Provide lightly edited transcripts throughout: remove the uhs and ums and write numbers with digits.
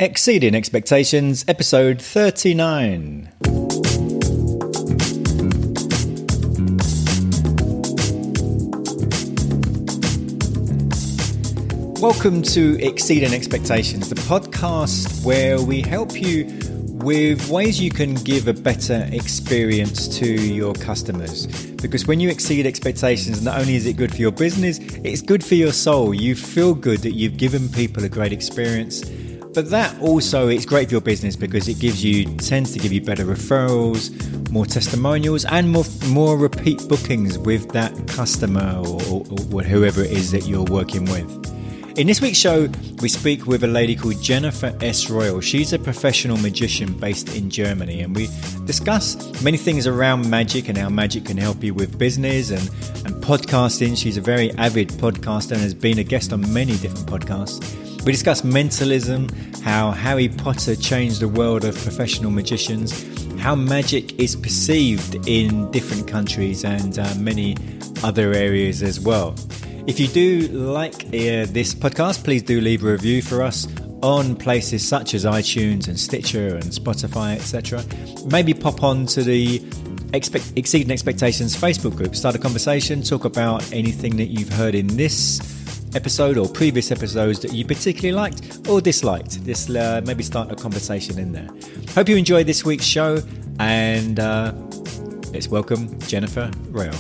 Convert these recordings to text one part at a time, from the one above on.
Exceeding Expectations, episode 39. Welcome to Exceeding Expectations, the podcast where we help you with ways you can give a better experience to your customers. Because when you exceed expectations, not only is it good for your business, it's good for your soul. You feel good that you've given people a great experience. But that also, it's great for your business because it tends to give you better referrals, more testimonials, and more repeat bookings with that customer or whoever it is that you're working with. In this week's show, we speak with a lady called Jennifer S. Royal. She's a professional magician based in Germany, and we discuss many things around magic and how magic can help you with business and podcasting. She's a very avid podcaster and has been a guest on many different podcasts. We discuss mentalism, how Harry Potter changed the world of professional magicians, how magic is perceived in different countries and many other areas as well. If you do like this podcast, please do leave a review for us on places such as iTunes and Stitcher and Spotify, etc. Maybe pop on to the Exceeding Expectations Facebook group, start a conversation, talk about anything that you've heard in this episode or previous episodes that you particularly liked or disliked. Just maybe start a conversation in there. Hope you enjoyed this week's show, and let's welcome Jennifer Royal.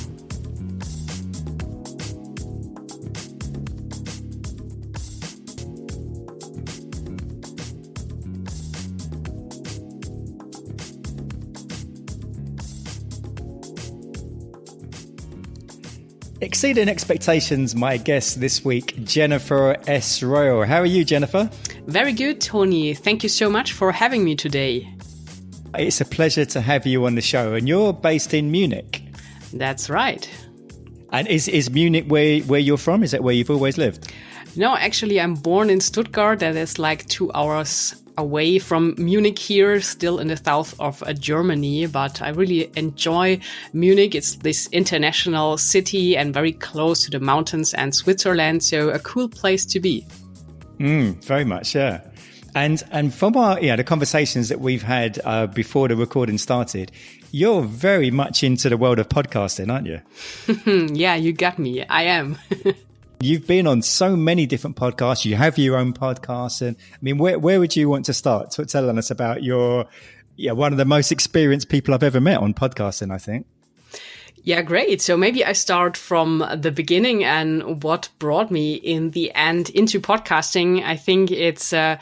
Exceeding Expectations, my guest this week, Jennifer S. Royal. How are you, Jennifer? Very good, Tony. Thank you so much for having me today. It's a pleasure to have you on the show. And you're based in Munich. That's right. And is Munich where you're from? Is that where you've always lived? No, actually, I'm born in Stuttgart. That is like 2 hours away from Munich here, still in the south of Germany. But I really enjoy Munich. It's this international city and very close to the mountains and Switzerland. So a cool place to be. Very much, yeah. And from our the conversations that we've had before the recording started, you're very much into the world of podcasting, aren't you? Yeah, you got me. I am. You've been on so many different podcasts. You have your own podcast. And I mean, where would you want to start? Telling us about your, one of the most experienced people I've ever met on podcasting, I think. Yeah, great. So maybe I start from the beginning and what brought me in the end into podcasting. I think it's a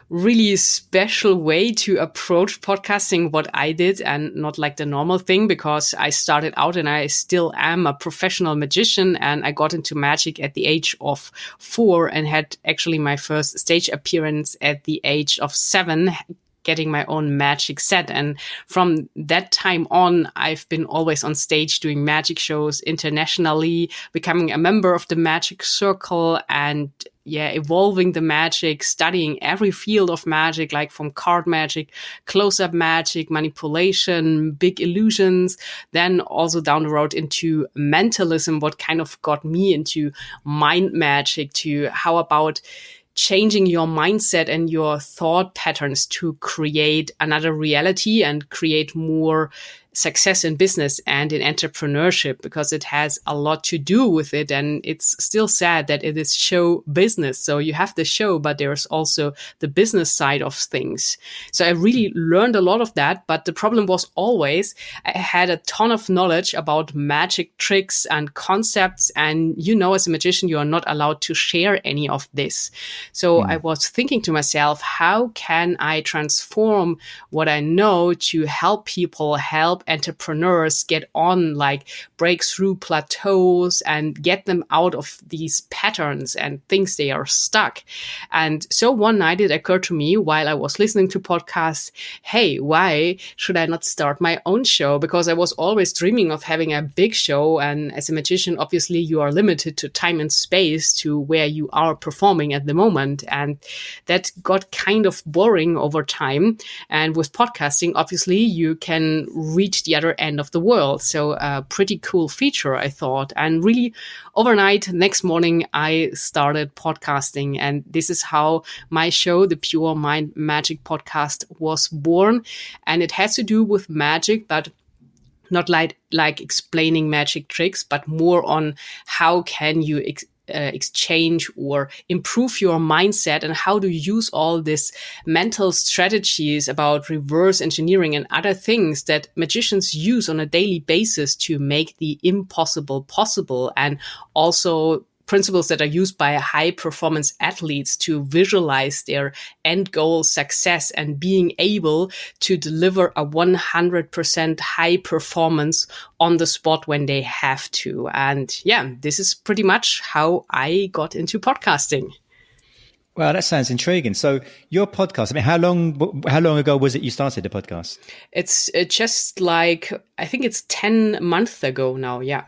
really special way to approach podcasting, what I did, and not like the normal thing, because I started out and I still am a professional magician, and I got into magic at the age of 4 and had actually my first stage appearance at the age of 7, getting my own magic set. And from that time on, I've been always on stage doing magic shows internationally, becoming a member of the magic circle and evolving the magic, studying every field of magic, like from card magic, close-up magic, manipulation, big illusions, then also down the road into mentalism, what kind of got me into mind magic, to how about changing your mindset and your thought patterns to create another reality and create more success in business and in entrepreneurship, because it has a lot to do with it. And it's still sad that it is show business. So you have the show, but there's also the business side of things. So I really learned a lot of that. But the problem was always I had a ton of knowledge about magic tricks and concepts. And, as a magician, you are not allowed to share any of this. So I was thinking to myself, how can I transform what I know to help people, help entrepreneurs get on, like break through plateaus and get them out of these patterns and things they are stuck. And so one night it occurred to me while I was listening to podcasts, hey, why should I not start my own show? Because I was always dreaming of having a big show. And as a magician, obviously you are limited to time and space to where you are performing at the moment. And that got kind of boring over time. And with podcasting, obviously you can reach reach the other end of the world. So a pretty cool feature, I thought. And really overnight, next morning, I started podcasting. And this is how my show, the Pure Mind Magic Podcast, was born. And it has to do with magic, but not like explaining magic tricks, but more on how can you exchange or improve your mindset, and how to use all these mental strategies about reverse engineering and other things that magicians use on a daily basis to make the impossible possible, and also principles that are used by high performance athletes to visualize their end goal success and being able to deliver a 100% high performance on the spot when they have to. And yeah, this is pretty much how I got into podcasting. Well, that sounds intriguing. So your podcast, I mean, how long ago was it you started the podcast? It's just like, I think it's 10 months ago now. Yeah.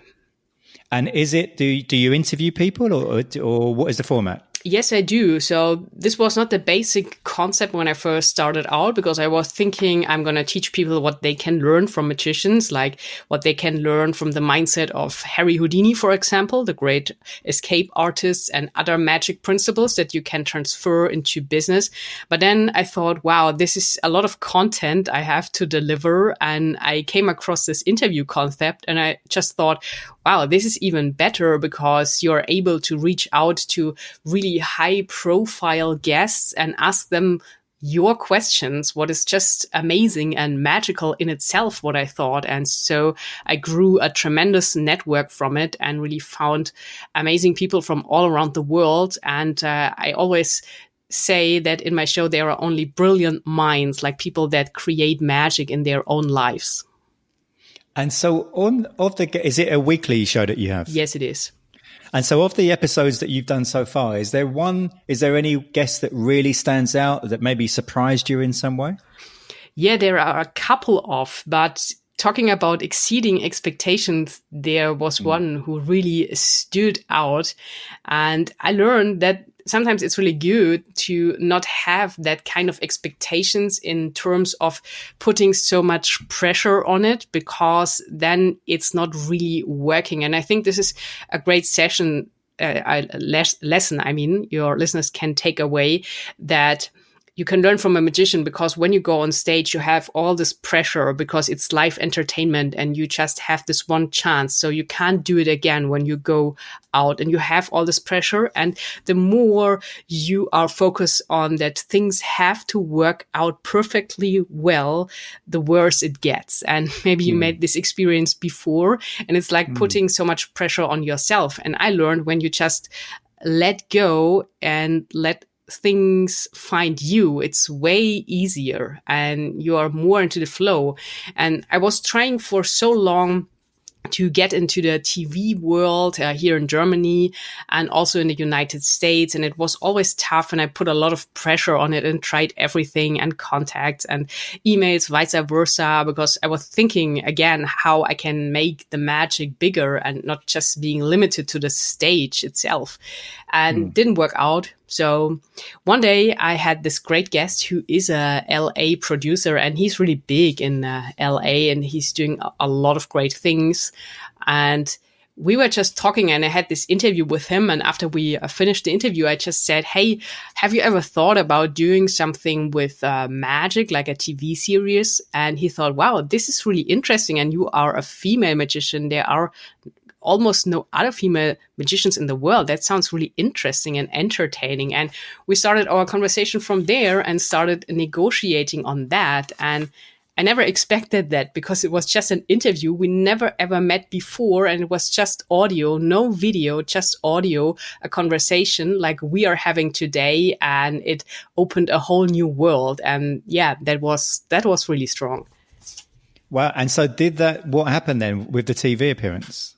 And is it, do you interview people or what is the format? Yes, I do. So this was not the basic concept when I first started out, because I was thinking I'm going to teach people what they can learn from magicians, like what they can learn from the mindset of Harry Houdini, for example, the great escape artists, and other magic principles that you can transfer into business. But then I thought, wow, this is a lot of content I have to deliver. And I came across this interview concept and I just thought, wow, this is even better, because you're able to reach out to really high profile guests and ask them your questions, what is just amazing and magical in itself, what I thought. And so I grew a tremendous network from it and really found amazing people from all around the world. And I always say that in my show, there are only brilliant minds, like people that create magic in their own lives. And so is it a weekly show that you have? Yes, it is. And so of the episodes that you've done so far, is there any guest that really stands out that maybe surprised you in some way? Yeah, there are a couple of, but talking about exceeding expectations, there was one who really stood out. And I learned that sometimes it's really good to not have that kind of expectations in terms of putting so much pressure on it, because then it's not really working. And I think this is a great lesson. I mean, your listeners can take away that you can learn from a magician, because when you go on stage, you have all this pressure because it's live entertainment and you just have this one chance. So you can't do it again when you go out, and you have all this pressure. And the more you are focused on that things have to work out perfectly well, the worse it gets. And maybe you made this experience before, and it's like putting so much pressure on yourself. And I learned when you just let go and let things find you, it's way easier and you are more into the flow. And I was trying for so long to get into the TV world here in Germany and also in the United States. And it was always tough. And I put a lot of pressure on it and tried everything, and contacts and emails, vice versa, because I was thinking again how I can make the magic bigger and not just being limited to the stage itself. And didn't work out. So one day I had this great guest who is a LA producer, and he's really big in LA, and he's doing a lot of great things. And we were just talking, and I had this interview with him. And after we finished the interview, I just said, hey, have you ever thought about doing something with magic, like a TV series? And he thought, wow, this is really interesting. And you are a female magician. There are almost no other female magicians in the world. That sounds really interesting and entertaining. And we started our conversation from there and started negotiating on that. And I never expected that, because it was just an interview. We never ever met before, and it was just audio, no video, just audio, a conversation like we are having today. And it opened a whole new world. And yeah, that was really strong. Wow. And so what happened then with the TV appearance?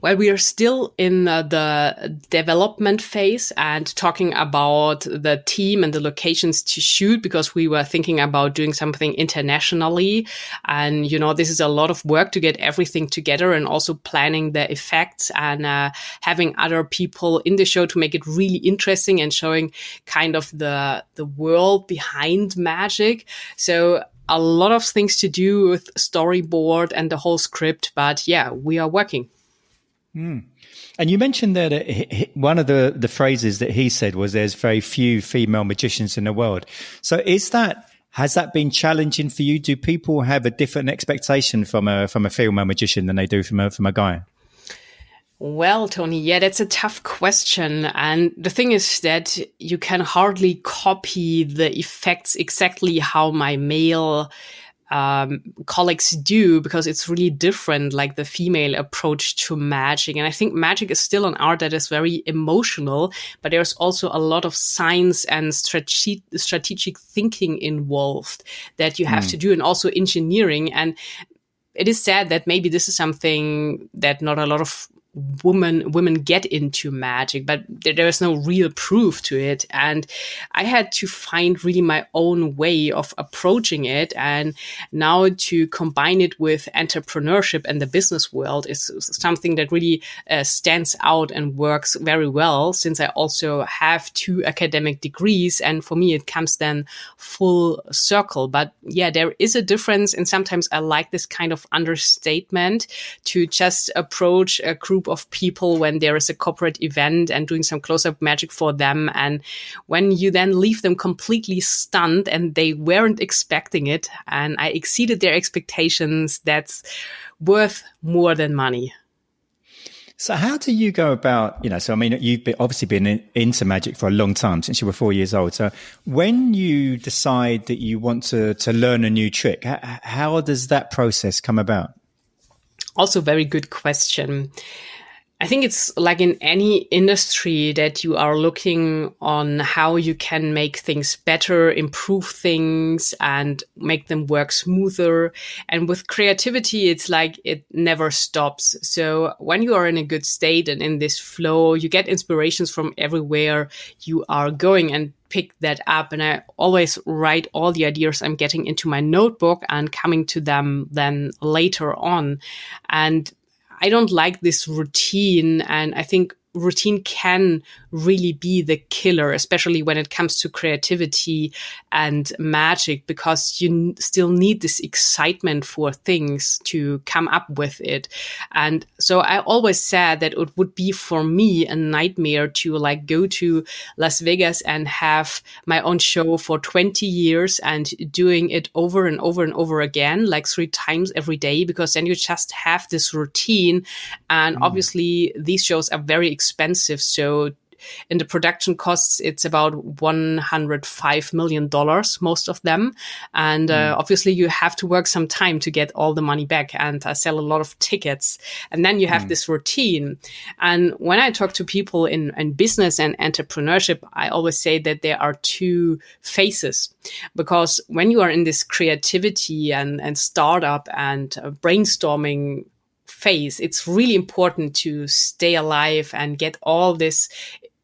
Well, we are still in the development phase and talking about the team and the locations to shoot, because we were thinking about doing something internationally. And, this is a lot of work to get everything together, and also planning the effects and having other people in the show to make it really interesting and showing kind of the world behind magic. So a lot of things to do with storyboard and the whole script. But yeah, we are working. And you mentioned that one of the phrases that he said was there's very few female magicians in the world. So has that been challenging for you? Do people have a different expectation from a female magician than they do from a guy? Well, Tony, yeah, that's a tough question. And the thing is that you can hardly copy the effects exactly how my male colleagues do, because it's really different, like the female approach to magic. And I think magic is still an art that is very emotional, but there's also a lot of science and strategic thinking involved that you have to do, and also engineering. And it is sad that maybe this is something that not a lot of women get into magic, but there is no real proof to it. And I had to find really my own way of approaching it. And now to combine it with entrepreneurship and the business world is something that really stands out and works very well, since I also have 2 academic degrees. And for me, it comes then full circle. But yeah, there is a difference. And sometimes I like this kind of understatement to just approach a group of people when there is a corporate event and doing some close-up magic for them. And when you then leave them completely stunned and they weren't expecting it, and I exceeded their expectations, that's worth more than money. So how do you go about, so I mean, you've obviously been into magic for a long time, since you were 4 years old. So when you decide that you want to learn a new trick, how does that process come about? Also, very good question. I think it's like in any industry that you are looking on how you can make things better, improve things, and make them work smoother. And with creativity, it's like it never stops. So when you are in a good state and in this flow, you get inspirations from everywhere you are going and pick that up. And I always write all the ideas I'm getting into my notebook and coming to them then later on. And I don't like this routine, and I think routine can really be the killer, especially when it comes to creativity and magic, because you still need this excitement for things to come up with it. And so I always said that it would be for me a nightmare to like go to Las Vegas and have my own show for 20 years and doing it over and over and over again, like 3 times every day, because then you just have this routine. And obviously these shows are very expensive. So in the production costs, it's about $105 million, most of them. And obviously you have to work some time to get all the money back and sell a lot of tickets. And then you have this routine. And when I talk to people in business and entrepreneurship, I always say that there are 2 phases. Because when you are in this creativity and startup and brainstorming phase, it's really important to stay alive and get all this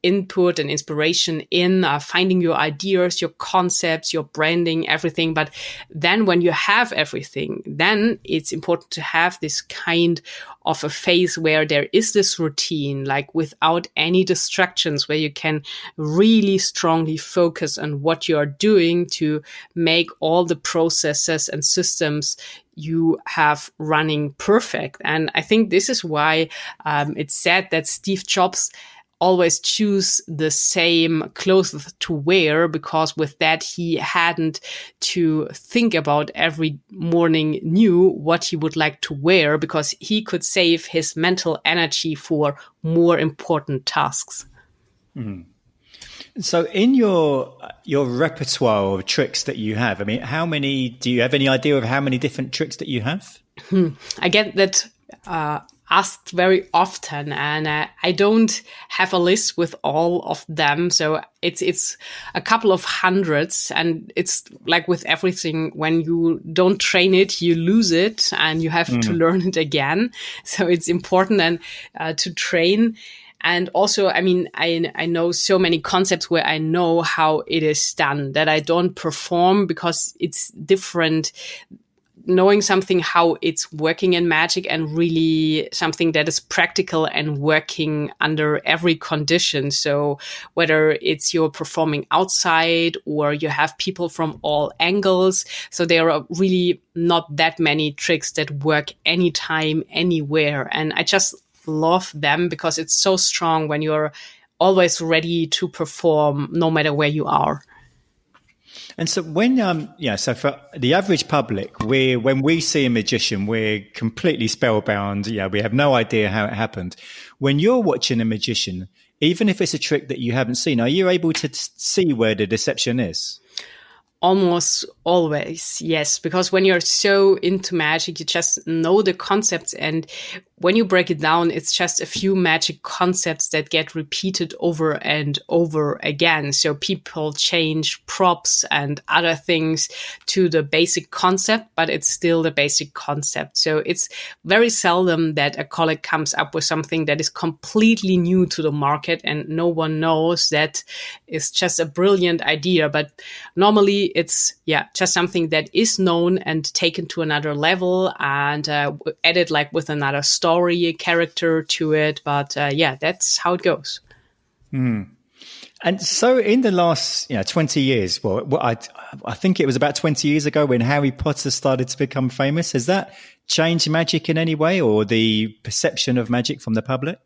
input and inspiration in finding your ideas, your concepts, your branding, everything. But then when you have everything, then it's important to have this kind of a phase where there is this routine, like without any distractions, where you can really strongly focus on what you are doing to make all the processes and systems you have running perfect. And I think this is why it's said that Steve Jobs always choose the same clothes to wear, because with that he hadn't to think about every morning new what he would like to wear, because he could save his mental energy for more important tasks. So in your repertoire of tricks that you have, I mean, do you have any idea of how many different tricks that you have? I get that asked very often, and I don't have a list with all of them. So it's a couple of hundreds, and it's like with everything, when you don't train it, you lose it and you have to learn it again. So it's important and to train. And also, I mean, I know so many concepts where I know how it is done that I don't perform because it's different. knowing something, how it's working in magic, and really something that is practical and working under every condition. So whether it's you're performing outside or you have people from all angles. So there are really not that many tricks that work anytime, anywhere. And I just love them because it's so strong when you're always ready to perform no matter where you are. And so when, so for the average public, when we see a magician, we're completely spellbound. Yeah, we have no idea how it happened. When you're watching a magician, even if it's a trick that you haven't seen, are you able to see where the deception is? Almost always, yes. Because when you're so into magic, you just know the concepts. And when you break it down, it's just a few magic concepts that get repeated over and over again. So people change props and other things to the basic concept, but it's still the basic concept. So it's very seldom that a colleague comes up with something that is completely new to the market and no one knows that is just a brilliant idea. But normally it's, just something that is known and taken to another level and added like with another story, a character to it. But that's how it goes. Mm. And so in the last 20 years, I think it was about 20 years ago when Harry Potter started to become famous. Has that changed magic in any way, or the perception of magic from the public?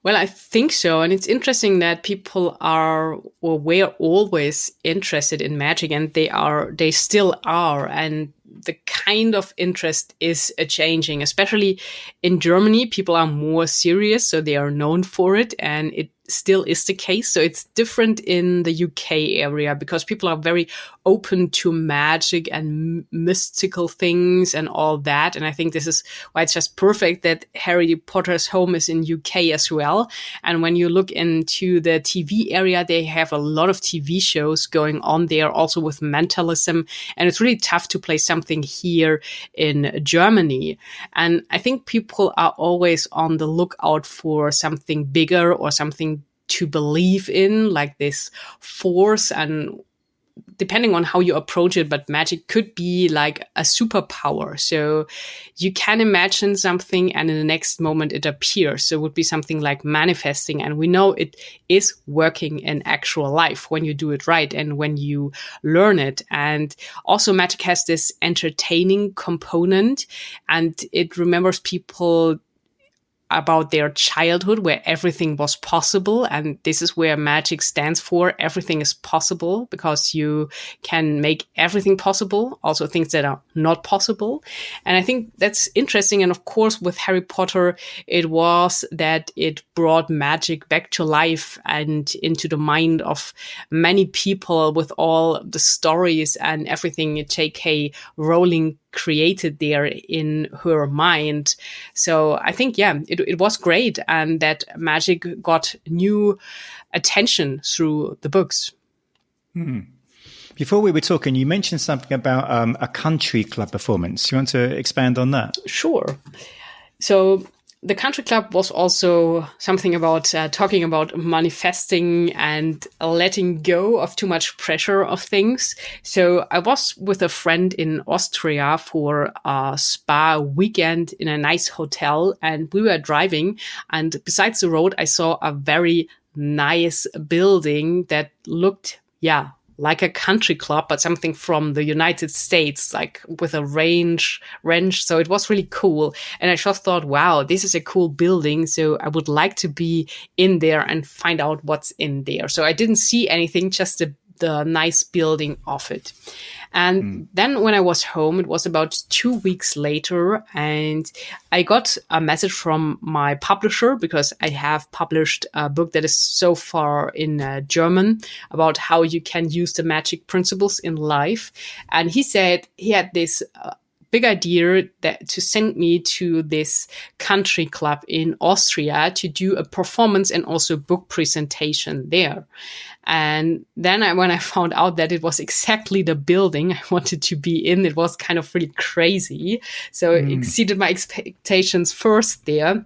Well, I think so. And it's interesting that people are or were always interested in magic, and they still are. And the kind of interest is changing, especially in Germany. People are more serious, so they are known for it, and it still is the case. So it's different in the UK area because people are very open to magic and mystical things and all that. And I think this is why it's just perfect that Harry Potter's home is in UK as well. And when you look into the TV area, they have a lot of TV shows going on there also with mentalism. And it's really tough to play something here in Germany. And I think people are always on the lookout for something bigger or something to believe in, like this force, and depending on how you approach it, but magic could be like a superpower. So you can imagine something and in the next moment it appears. So it would be something like manifesting. And we know it is working in actual life when you do it right and when you learn it. And also magic has this entertaining component, and it remembers people about their childhood where everything was possible. And this is where magic stands for. Everything is possible because you can make everything possible, also things that are not possible. And I think that's interesting. And of course, with Harry Potter, it was that it brought magic back to life and into the mind of many people with all the stories and everything J.K. Rowling created there in her mind. So I think, it was great, and that magic got new attention through the books. Before we were talking, you mentioned something about a country club performance. You want to expand on that? Sure. So the country club was also something about talking about manifesting and letting go of too much pressure of things. So I was with a friend in Austria for a spa weekend in a nice hotel, and we were driving, and besides the road, I saw a very nice building that looked, like a country club, but something from the United States, like with a range. So it was really cool. And I just thought, wow, this is a cool building. So I would like to be in there and find out what's in there. So I didn't see anything, just the nice building of it. And then when I was home, it was about 2 weeks later, and I got a message from my publisher because I have published a book that is so far in German about how you can use the magic principles in life. And he said he had this big idea that to send me to this country club in Austria to do a performance and also book presentation there. And then when I found out that it was exactly the building I wanted to be in, it was kind of really crazy. So it exceeded my expectations first there.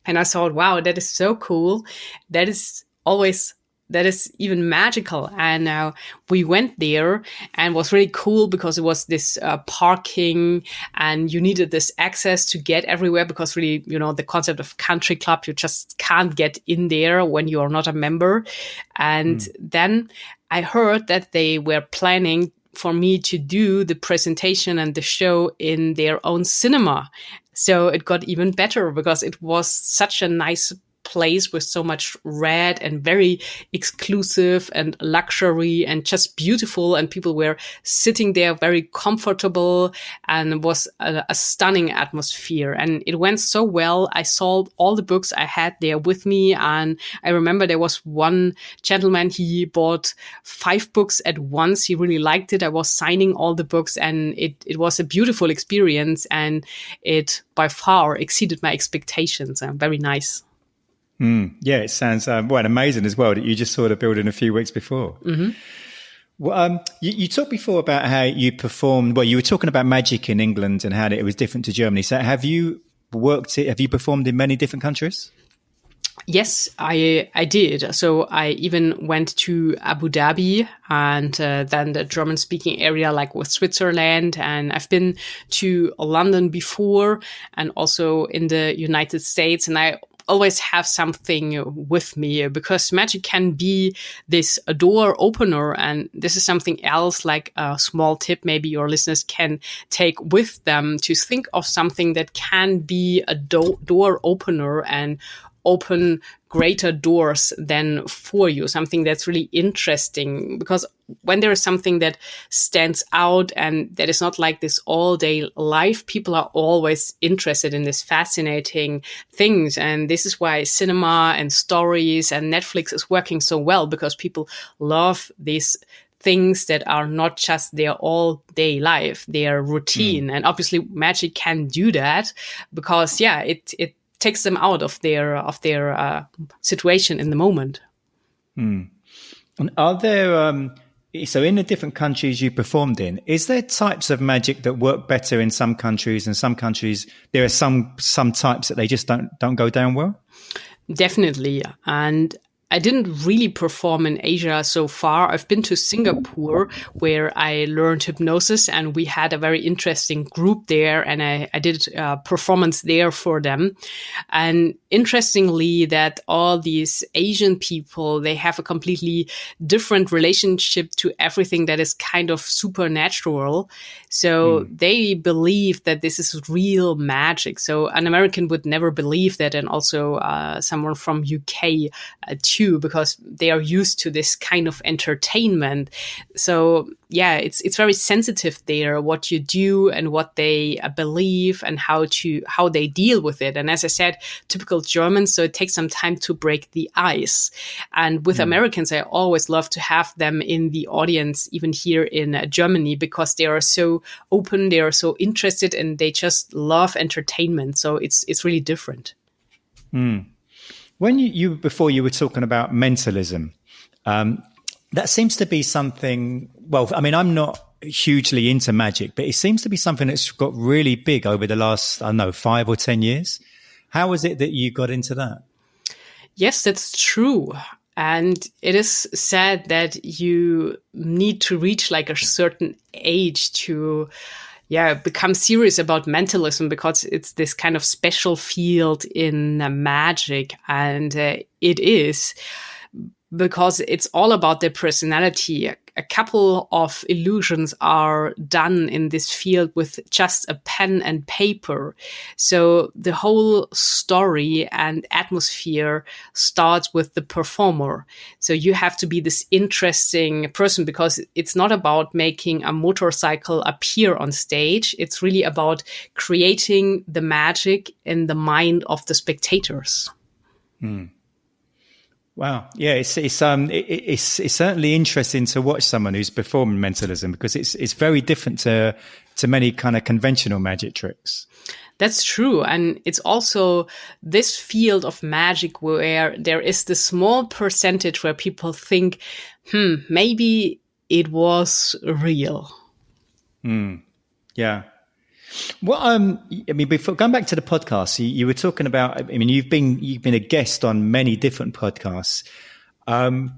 And I thought, wow, that is so cool. That is always that is even magical. And we went there, and it was really cool because it was this parking, and you needed this access to get everywhere, because really, the concept of country club, you just can't get in there when you are not a member. And then I heard that they were planning for me to do the presentation and the show in their own cinema. So it got even better because it was such a nice place with so much red and very exclusive and luxury and just beautiful. And people were sitting there very comfortable, and it was a stunning atmosphere. And it went so well. I sold all the books I had there with me. And I remember there was one gentleman, he bought 5 books at once. He really liked it. I was signing all the books, and it was a beautiful experience. And it by far exceeded my expectations. Very nice. Yeah, it sounds amazing as well that you just saw the building a few weeks before. Mm-hmm. Well, you talked before about how you performed. Well, you were talking about magic in England and how it was different to Germany. So have you performed in many different countries? Yes, I did. So I even went to Abu Dhabi and then the German-speaking area, like with Switzerland. And I've been to London before, and also in the United States. And I always have something with me, because magic can be this door opener. And this is something else, like a small tip maybe your listeners can take with them, to think of something that can be a door opener and open greater doors than for you, something that's really interesting. Because when there is something that stands out and that is not like this all day life, people are always interested in this fascinating things. And this is why cinema and stories and Netflix is working so well, because people love these things that are not just their all day life, their routine. And obviously magic can do that, because it takes them out of their situation in the moment. And are there so in the different countries you performed in, is there types of magic that work better in some countries, and some countries there are some types that they just don't go down well? Definitely. And I didn't really perform in Asia so far. I've been to Singapore, where I learned hypnosis, and we had a very interesting group there, and I did a performance there for them. And interestingly, that all these Asian people, they have a completely different relationship to everything that is kind of supernatural. So they believe that this is real magic. So an American would never believe that, and also someone from UK too, because they are used to this kind of entertainment. So yeah, it's very sensitive there, what you do and what they believe and how they deal with it. And as I said, typical Germans, so it takes some time to break the ice. And with Americans, I always love to have them in the audience, even here in Germany, because they are so open, they are so interested, and they just love entertainment. So it's really different. When you before you were talking about mentalism, that seems to be something. Well, I mean, I'm not hugely into magic, but it seems to be something that's got really big over the last, 5 or 10 years. How was it that you got into that? Yes, that's true. And it is said that you need to reach like a certain age to become serious about mentalism, because it's this kind of special field in magic. And it is, because it's all about their personality. A couple of illusions are done in this field with just a pen and paper. So the whole story and atmosphere starts with the performer. So you have to be this interesting person, because it's not about making a motorcycle appear on stage. It's really about creating the magic in the mind of the spectators. Wow. Yeah, it's certainly interesting to watch someone who's performing mentalism, because it's very different to many kind of conventional magic tricks. That's true. And it's also this field of magic where there is the small percentage where people think, maybe it was real. Yeah. Well, I mean, before going back to the podcast, you were talking about. I mean, you've been a guest on many different podcasts. And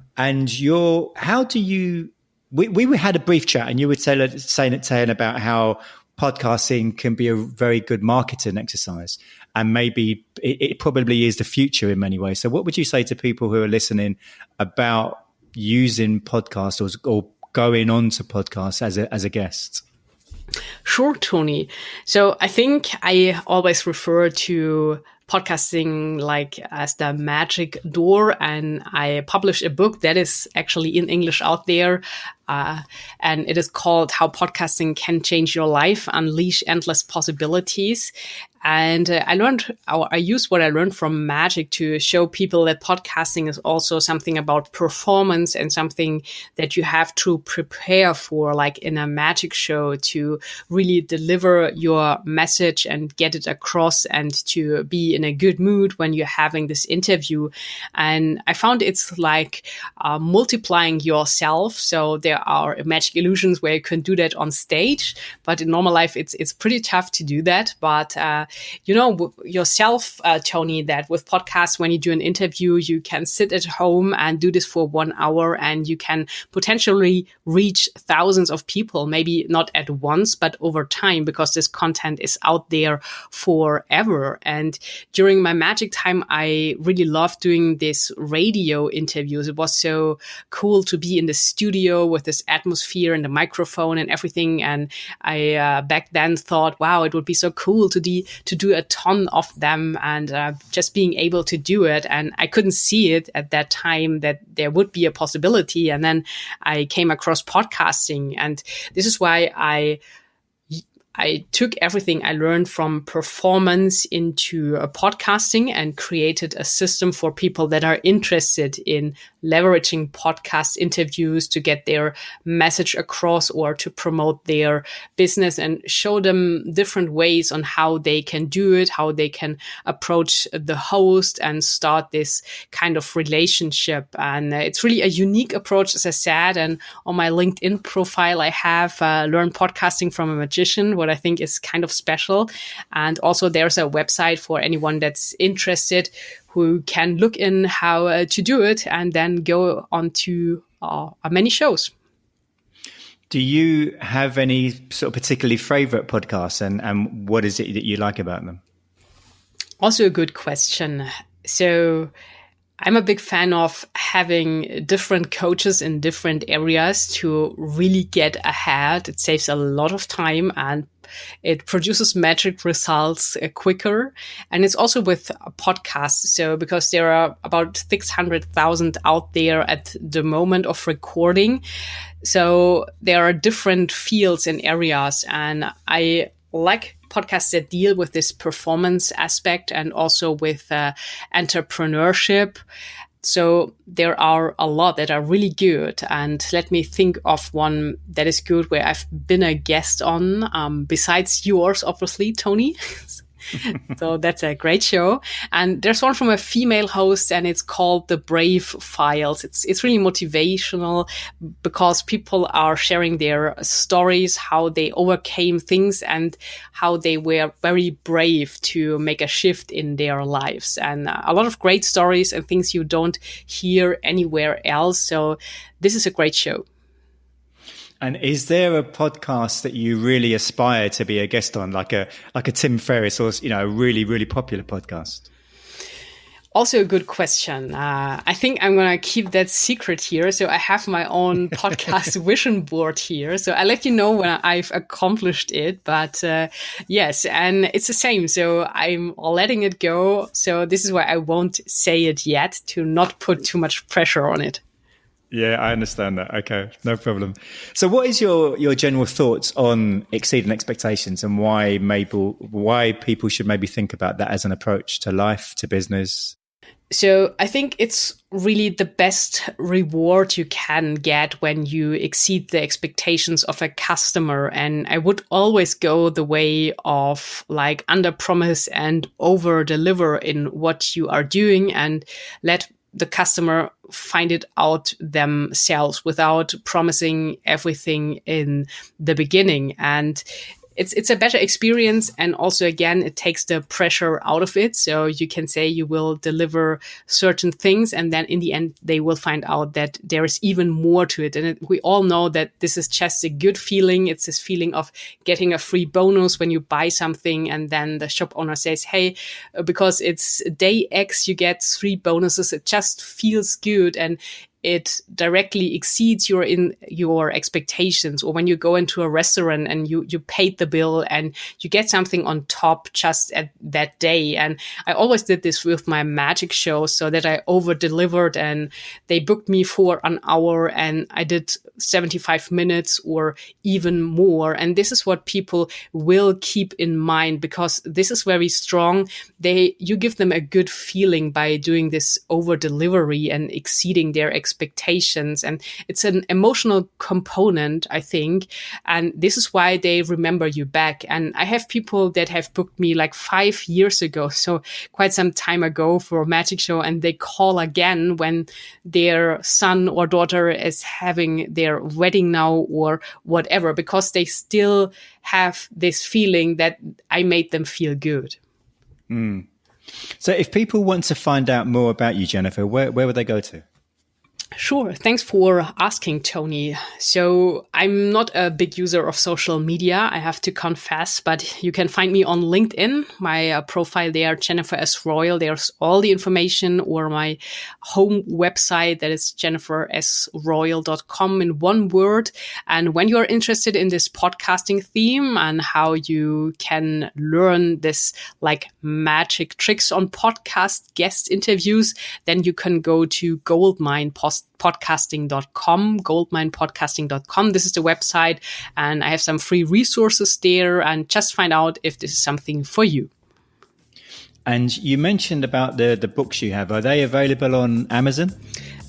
how do you, we had a brief chat and you were saying about how podcasting can be a very good marketing exercise, and maybe it probably is the future in many ways. So what would you say to people who are listening about using podcasts or going on to podcasts as a guest? Sure, Tony. So I think I always refer to podcasting like as the magic door, and I published a book that is actually in English out there, and it is called How Podcasting Can Change Your Life, Unleash Endless Possibilities. And I used what I learned from magic to show people that podcasting is also something about performance and something that you have to prepare for, like in a magic show, to really deliver your message and get it across and to be in a good mood when you're having this interview. And I found it's like multiplying yourself. So there are magic illusions where you can do that on stage, but in normal life, it's pretty tough to do that. But you know yourself, Tony, that with podcasts, when you do an interview, you can sit at home and do this for 1 hour, and you can potentially reach thousands of people, maybe not at once, but over time, because this content is out there forever. And during my magic time, I really loved doing this radio interviews. It was so cool to be in the studio with this atmosphere and the microphone and everything. And I back then thought, wow, it would be so cool to do a ton of them, and just being able to do it. And I couldn't see it at that time that there would be a possibility. And then I came across podcasting, and this is why I took everything I learned from performance into podcasting and created a system for people that are interested in leveraging podcast interviews to get their message across or to promote their business, and show them different ways on how they can do it, how they can approach the host and start this kind of relationship. And it's really a unique approach, as I said. And on my LinkedIn profile, I have learned podcasting from a magician, what I think is kind of special. And also there's a website for anyone that's interested who can look in how to do it and then go on to many shows. Do you have any sort of particularly favorite podcasts, and what is it that you like about them? Also a good question. So I'm a big fan of having different coaches in different areas to really get ahead. It saves a lot of time and it produces magic results quicker. And it's also with podcasts. So because there are about 600,000 out there at the moment of recording. So there are different fields and areas. And I like podcasts that deal with this performance aspect and also with entrepreneurship. So there are a lot that are really good. And let me think of one that is good where I've been a guest on, besides yours, obviously, Tony. So that's a great show. And there's one from a female host, and it's called The Brave Files. It's really motivational because people are sharing their stories, how they overcame things and how they were very brave to make a shift in their lives. And a lot of great stories and things you don't hear anywhere else. So this is a great show. And is there a podcast that you really aspire to be a guest on, like a Tim Ferriss, or a really, really popular podcast? Also a good question. I think I'm going to keep that secret here. So I have my own podcast vision board here. So I'll let you know when I've accomplished it. But yes, and it's the same. So I'm letting it go. So this is why I won't say it yet, to not put too much pressure on it. Yeah, I understand that. Okay, no problem. So what is your general thoughts on exceeding expectations, and why people should maybe think about that as an approach to life, to business? So I think it's really the best reward you can get when you exceed the expectations of a customer. And I would always go the way of like under promise and over deliver in what you are doing, and let the customer find it out themselves without promising everything in the beginning. And it's a better experience. And also, again, it takes the pressure out of it. So you can say you will deliver certain things, and then in the end, they will find out that there is even more to it. And we all know that this is just a good feeling. It's this feeling of getting a free bonus when you buy something, and then the shop owner says, hey, because it's day X, you get 3 bonuses. It just feels good, and it directly exceeds your expectations. Or when you go into a restaurant and you paid the bill and you get something on top just at that day. And I always did this with my magic shows, so that I over delivered, and they booked me for an hour and I did 75 minutes or even more. And this is what people will keep in mind, because this is very strong. You give them a good feeling by doing this over delivery and exceeding their expectations. And it's an emotional component, I think. And this is why they remember you back. And I have people that have booked me like 5 years ago, so quite some time ago, for a magic show, and they call again when their son or daughter is having their wedding now or whatever, because they still have this feeling that I made them feel good. Mm. So if people want to find out more about you, Jennifer, where would they go to? Sure. Thanks for asking, Tony. So I'm not a big user of social media, I have to confess, but you can find me on LinkedIn. My profile there, Jennifer S. Royal. There's all the information, or my home website, that is jennifersroyal.com in one word. And when you're interested in this podcasting theme and how you can learn this like magic tricks on podcast guest interviews, then you can go to goldminepodcasting.com. This is the website, and I have some free resources there, and just find out if this is something for you. And you mentioned about the books you have. Are they available on Amazon?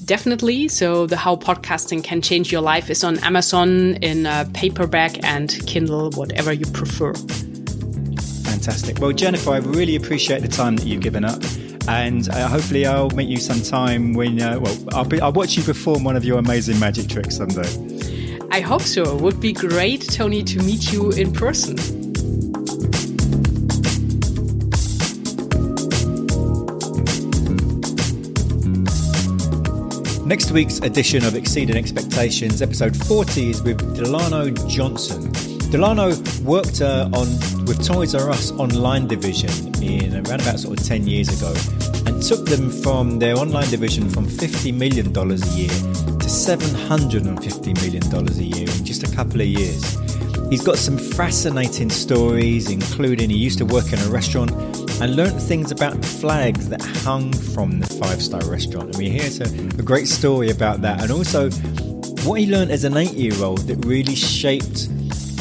Definitely. So the How Podcasting Can Change Your Life is on Amazon in paperback and Kindle, whatever you prefer. Fantastic. Well, Jennifer, I really appreciate the time that you've given up. And hopefully I'll meet you sometime when, I'll watch you perform one of your amazing magic tricks someday. I hope so. It would be great, Tony, to meet you in person. Next week's edition of Exceeding Expectations, episode 40, is with Delano Johnson. Delano worked with Toys R Us online division around about sort of 10 years ago, and took them from their online division from $50 million a year to $750 million a year in just a couple of years. He's got some fascinating stories, including he used to work in a restaurant and learnt things about the flags that hung from the 5-star restaurant. And we hear a great story about that, and also what he learnt as an 8-year-old that really shaped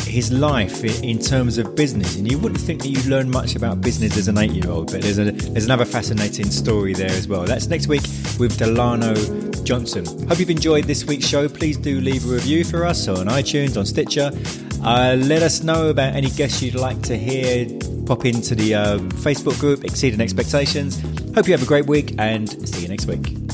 his life in terms of business. And you wouldn't think that you learn much about business as an 8-year-old, but there's another fascinating story there as well. That's next week with Delano Johnson. Hope you've enjoyed this week's show. Please do leave a review for us on iTunes, on Stitcher. Let us know about any guests you'd like to hear. Pop into the Facebook group Exceeding Expectations. Hope you have a great week, and see you next week.